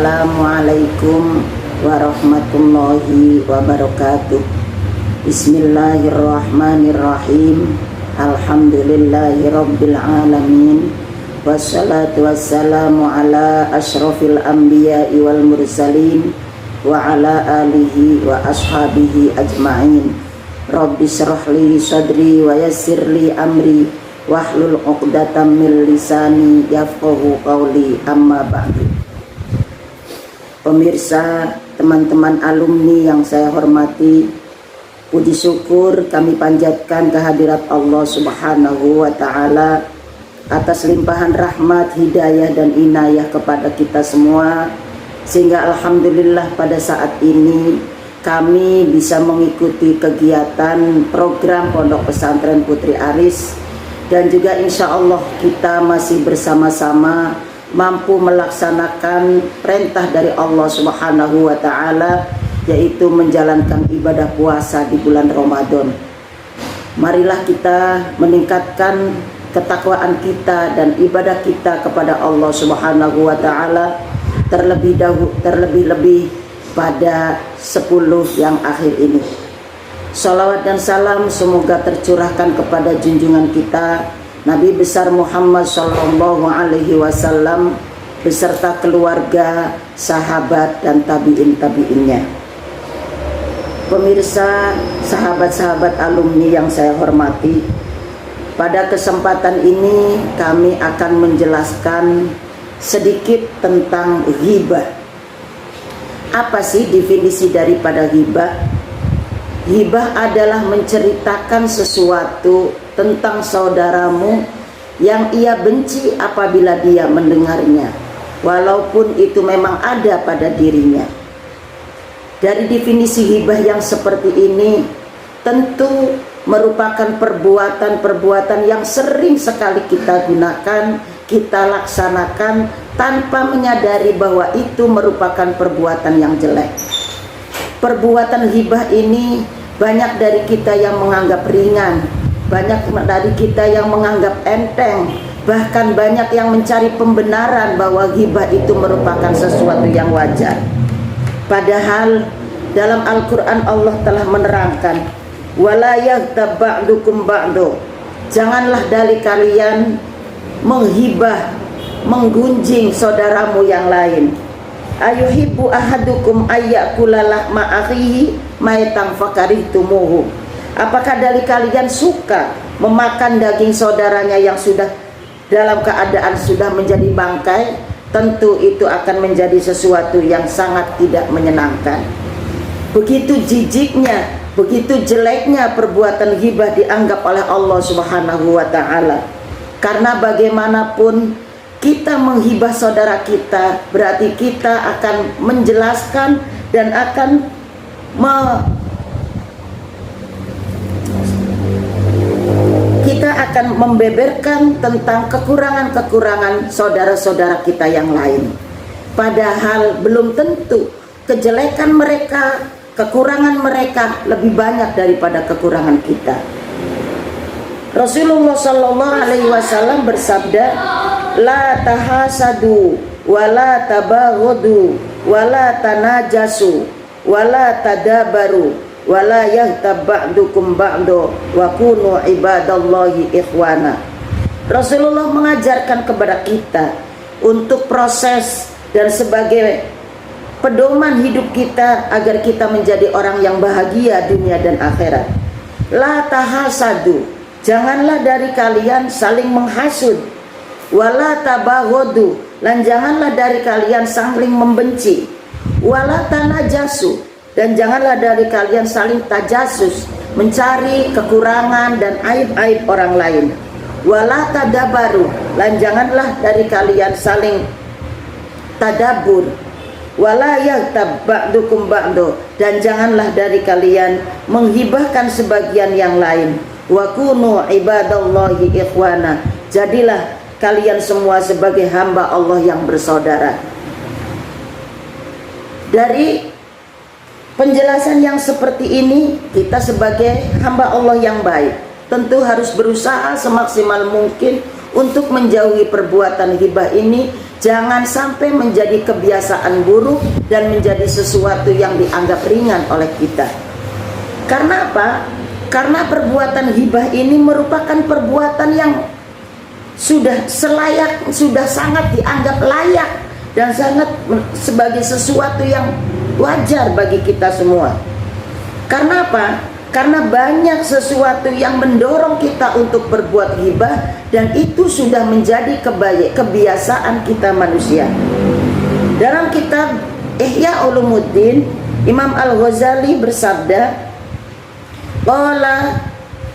Assalamualaikum warahmatullahi wabarakatuh. Bismillahirrahmanirrahim. Alhamdulillahirabbil alamin. Wassalatu wassalamu ala asyrafil anbiya'i wal mursalin wa ala alihi wa ashabihi ajma'in. Rabbi shrah li sadri wa yassir li amri wahlul 'uqdatam min lisani yafqahu qawli, amma ba'du. Pemirsa, teman-teman alumni yang saya hormati, puji syukur kami panjatkan kehadirat Allah Subhanahu wa ta'ala atas limpahan rahmat, hidayah dan inayah kepada kita semua, sehingga alhamdulillah pada saat ini kami bisa mengikuti kegiatan program Pondok Pesantren Putri Aris, dan juga insya Allah kita masih bersama-sama mampu melaksanakan perintah dari Allah Subhanahu wa ta'ala, yaitu menjalankan ibadah puasa di bulan Ramadan. Marilah kita meningkatkan ketakwaan kita dan ibadah kita kepada Allah Subhanahu wa ta'ala, terlebih-lebih pada 10 yang akhir ini. Salawat dan salam semoga tercurahkan kepada junjungan kita Nabi besar Muhammad sallallahu alaihi wasallam beserta keluarga, sahabat dan tabi'in-tabi'innya. Pemirsa, sahabat-sahabat alumni yang saya hormati, pada kesempatan ini kami akan menjelaskan sedikit tentang ghibah. Apa sih definisi daripada ghibah? Ghibah adalah menceritakan sesuatu tentang saudaramu yang ia benci apabila dia mendengarnya, walaupun itu memang ada pada dirinya. Dari definisi ghibah yang seperti ini, tentu merupakan perbuatan-perbuatan yang sering sekali kita gunakan, kita laksanakan tanpa menyadari bahwa itu merupakan perbuatan yang jelek. Perbuatan ghibah ini banyak dari kita yang menganggap ringan, banyak dari kita yang menganggap enteng, bahkan banyak yang mencari pembenaran bahwa ghibah itu merupakan sesuatu yang wajar. Padahal dalam Al-Quran Allah telah menerangkan, wala yaghtab ba'dukum ba'du, janganlah dari kalian menghibah, menggunjing saudaramu yang lain. Ayuhibbu ahadukum ayyakula lahma akhihi maitan fakarihtumuhu, apakah dari kalian suka memakan daging saudaranya yang sudah dalam keadaan sudah menjadi bangkai? Tentu itu akan menjadi sesuatu yang sangat tidak menyenangkan. Begitu jijiknya, begitu jeleknya perbuatan ghibah dianggap oleh Allah Subhanahu wa ta'ala. Karena bagaimanapun kita menghibah saudara kita, berarti kita akan menjelaskan dan akan kita akan membeberkan tentang kekurangan-kekurangan saudara-saudara kita yang lain. Padahal belum tentu kejelekan mereka, kekurangan mereka lebih banyak daripada kekurangan kita. Rasulullah Shallallahu Alaihi Wasallam bersabda, la tahasadu, wala tabaghadu, wala tanajasu, wala tadabaru, wala yaghtab ba'dukum ba'du, wa kunu ibadallahi ikhwana. Rasulullah mengajarkan kepada kita untuk proses dan sebagai pedoman hidup kita agar kita menjadi orang yang bahagia dunia dan akhirat. La tahasadu, janganlah dari kalian saling menghasud. Wala tabaghadu, dan janganlah dari kalian saling membenci. Wala tanajasu, dan janganlah dari kalian saling tajasus, mencari kekurangan dan aib-aib orang lain. Wala tadabaru, dan janganlah dari kalian saling tadabur. Wala yaghtab ba'dukum ba'du, dan janganlah dari kalian menghibahkan sebagian yang lain. Wa kunu ibadallahi ikhwana, jadilah kalian semua sebagai hamba Allah yang bersaudara. Dari penjelasan yang seperti ini, kita sebagai hamba Allah yang baik tentu harus berusaha semaksimal mungkin untuk menjauhi perbuatan ghibah ini Jangan sampai menjadi kebiasaan buruk dan menjadi sesuatu yang dianggap ringan oleh kita. Karena apa? Karena perbuatan hibah ini merupakan perbuatan yang sudah sangat dianggap layak dan sangat sebagai sesuatu yang wajar bagi kita semua. Karena apa? Karena banyak sesuatu yang mendorong kita untuk berbuat ghibah, dan itu sudah menjadi kebiasaan kita manusia. Dalam kitab Ihya Ulumuddin, Imam Al-Ghazali bersabda, qala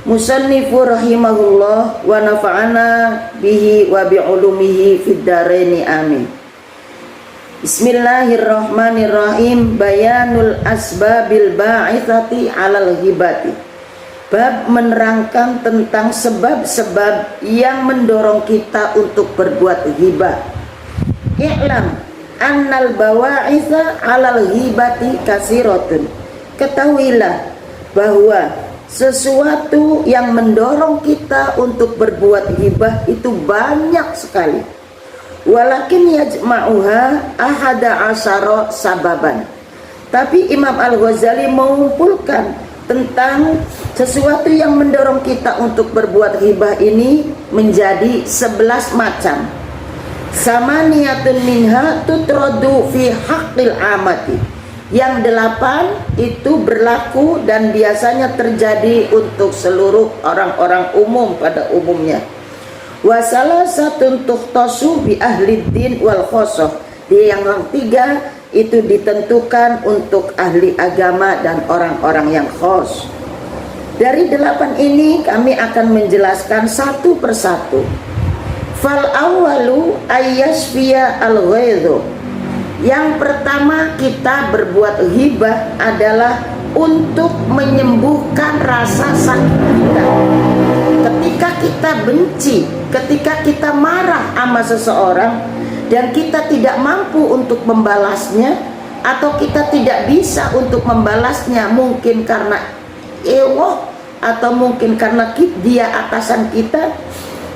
musannifu rahimahullah wa nafa'ana bihi wa bi'ulumihi fid dharaini amin. Bismillahirrahmanirrahim. Bayanul asbabil ba'ithati 'alal ghibati. Bab menerangkan tentang sebab-sebab yang mendorong kita untuk berbuat ghibah. I'lam annal bawa'itha 'alal ghibati katsiratun. Ketahuilah bahwa sesuatu yang mendorong kita untuk berbuat ghibah itu banyak sekali. Walakin yajma'uha ahada asyara sababan. Tapi Imam Al-Ghazali mengumpulkan tentang sesuatu yang mendorong kita untuk berbuat ghibah ini menjadi 11 macam. Samaniyatun minha tutradu fi haqqil amati. Yang 8 itu berlaku dan biasanya terjadi untuk seluruh orang-orang umum pada umumnya. Wa salasatun tukhtasu bi ahli din wal khosoh. Yang 3 itu ditentukan untuk ahli agama dan orang-orang yang khos. Dari 8 ini kami akan menjelaskan satu persatu. Fal awwalu ayyasfiya al ghaidhu. Yang pertama kita berbuat ghibah adalah untuk menyembuhkan rasa sakit kita. Ketika kita benci, ketika kita marah sama seseorang dan kita tidak mampu untuk membalasnya, atau kita tidak bisa untuk membalasnya, mungkin karena ewoh atau mungkin karena dia atasan kita,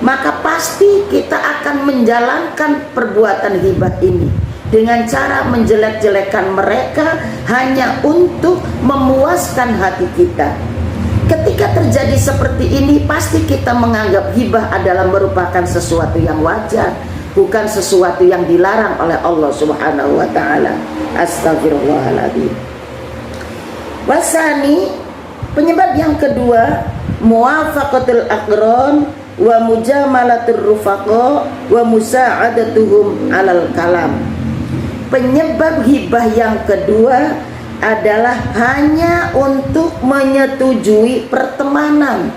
maka pasti kita akan menjalankan perbuatan ghibah ini dengan cara menjelek-jelekan mereka hanya untuk memuaskan hati kita. Ketika terjadi seperti ini, pasti kita menganggap ghibah adalah merupakan sesuatu yang wajar, bukan sesuatu yang dilarang oleh Allah Subhanahu wa taala. Astagfirullahaladzim. Wasani, penyebab yang kedua, muwafaqatul aqran wa mujamalatur rufaqa wa musa'adatuhum alal kalam. Penyebab ghibah yang kedua adalah hanya untuk menyetujui pertemanan,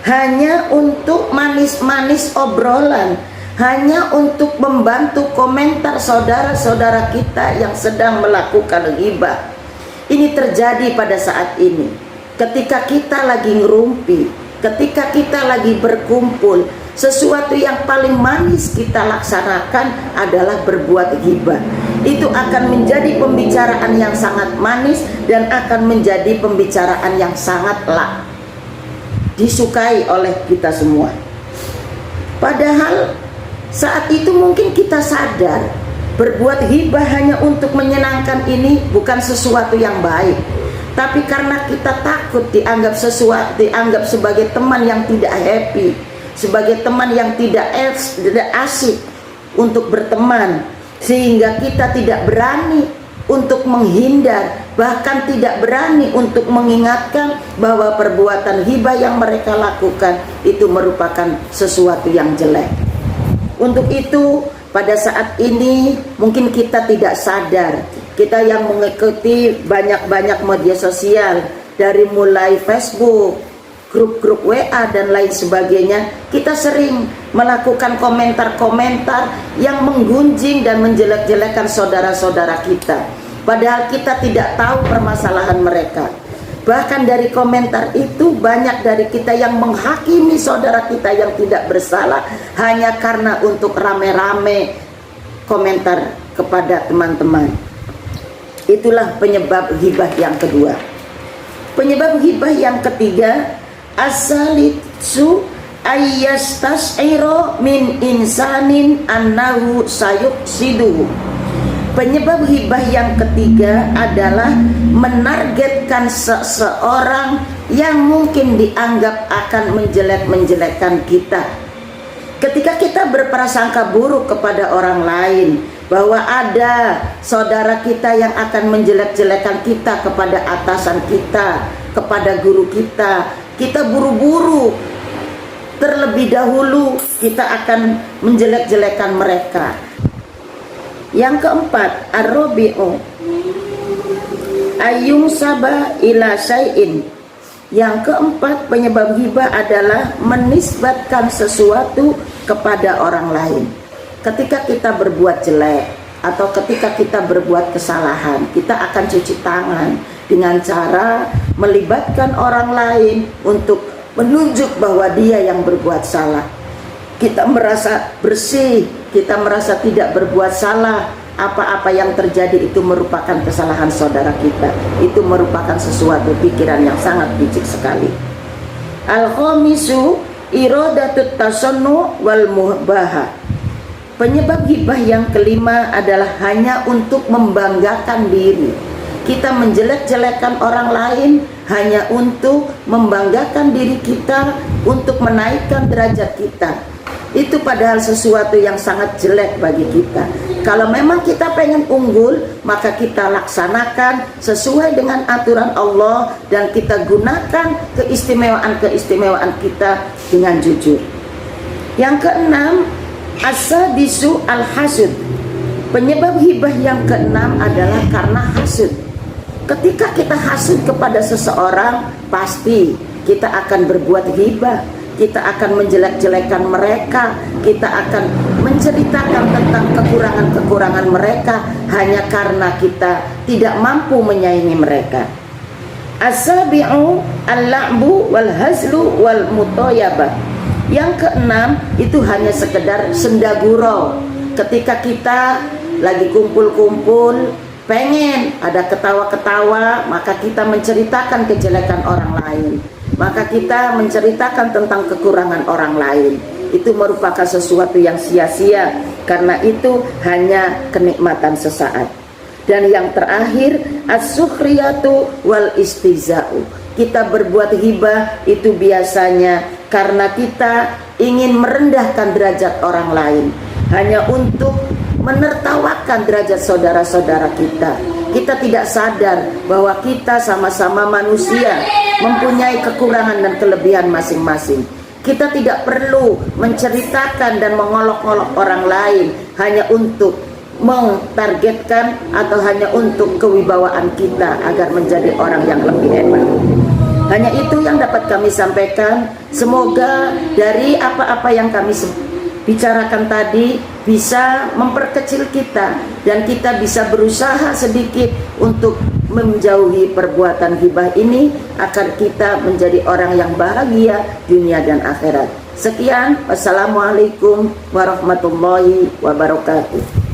hanya untuk manis-manis obrolan, hanya untuk membantu komentar saudara-saudara kita yang sedang melakukan ghibah. Ini terjadi pada saat ini. Ketika kita lagi ngerumpi, ketika kita lagi berkumpul, sesuatu yang paling manis kita laksanakan adalah berbuat ghibah. Itu akan menjadi pembicaraan yang sangat manis dan akan menjadi pembicaraan yang sangat disukai oleh kita semua. Padahal saat itu mungkin kita sadar berbuat ghibah hanya untuk menyenangkan ini bukan sesuatu yang baik. Tapi karena kita takut dianggap sebagai teman yang tidak happy, sebagai teman yang tidak asik untuk berteman, sehingga kita tidak berani untuk menghindar, bahkan tidak berani untuk mengingatkan bahwa perbuatan ghibah yang mereka lakukan itu merupakan sesuatu yang jelek. Untuk itu pada saat ini mungkin kita tidak sadar, kita yang mengikuti banyak-banyak media sosial, dari mulai Facebook, grup-grup WA dan lain sebagainya, kita sering melakukan komentar-komentar yang menggunjing dan menjelek-jelekan saudara-saudara kita, padahal kita tidak tahu permasalahan mereka. Bahkan dari komentar itu banyak dari kita yang menghakimi saudara kita yang tidak bersalah hanya karena untuk rame-rame komentar kepada teman-teman. Itulah penyebab ghibah yang kedua. Penyebab ghibah yang ketiga, asalitsu ayyastas'iru min insanin annahu sayuksiduhu. Penyebab ghibah yang ketiga adalah menargetkan seseorang yang mungkin dianggap akan menjelek-menjelekkan kita. Ketika kita berprasangka buruk kepada orang lain, bahwa ada saudara kita yang akan menjelek-jelekan kita kepada atasan kita, kepada guru kita, kita buru-buru terlebih dahulu kita akan menjelek-jelekan mereka. Yang keempat, ar-rabi'u ayung sabah ila syai'in. Yang keempat, penyebab ghibah adalah menisbatkan sesuatu kepada orang lain. Ketika kita berbuat jelek atau ketika kita berbuat kesalahan, kita akan cuci tangan dengan cara melibatkan orang lain untuk menunjuk bahwa dia yang berbuat salah. Kita merasa bersih, kita merasa tidak berbuat salah. Apa-apa yang terjadi itu merupakan kesalahan saudara kita. Itu merupakan sesuatu pikiran yang sangat bijak sekali. Al-khamisu iradatut tasannu wal muhbaha. Penyebab ghibah yang kelima adalah hanya untuk membanggakan diri. Kita menjelek-jelekan orang lain hanya untuk membanggakan diri kita, untuk menaikkan derajat kita. Itu padahal sesuatu yang sangat jelek bagi kita. Kalau memang kita pengen unggul, maka kita laksanakan sesuai dengan aturan Allah dan kita gunakan keistimewaan-keistimewaan kita dengan jujur. Yang keenam, as-sadisu al-hasud. Penyebab ghibah yang keenam adalah karena hasud. Ketika kita hasud kepada seseorang, pasti kita akan berbuat ghibah. Kita akan menjelek-jelekan mereka, kita akan menceritakan tentang kekurangan-kekurangan mereka hanya karena kita tidak mampu menyaingi mereka. As-sabi'u al-la'bu wal hazlu wal mutoyabah. Yang keenam itu hanya sekedar senda gurau. Ketika kita lagi kumpul-kumpul, pengen ada ketawa-ketawa, maka kita menceritakan kejelekan orang lain. Maka kita menceritakan tentang kekurangan orang lain. Itu merupakan sesuatu yang sia-sia, karena itu hanya kenikmatan sesaat. Dan yang terakhir, as-sukhriyatu wal istihza'u. Kita berbuat ghibah itu biasanya karena kita ingin merendahkan derajat orang lain, hanya untuk menertawakan derajat saudara-saudara kita. Kita tidak sadar bahwa kita sama-sama manusia, mempunyai kekurangan dan kelebihan masing-masing. Kita tidak perlu menceritakan dan mengolok-olok orang lain hanya untuk mentargetkan atau hanya untuk kewibawaan kita agar menjadi orang yang lebih hebat. Hanya itu yang dapat kami sampaikan. Semoga dari apa-apa yang kami bicarakan tadi bisa memperkecil kita dan kita bisa berusaha sedikit untuk menjauhi perbuatan ghibah ini agar kita menjadi orang yang bahagia dunia dan akhirat. Sekian, wassalamualaikum warahmatullahi wabarakatuh.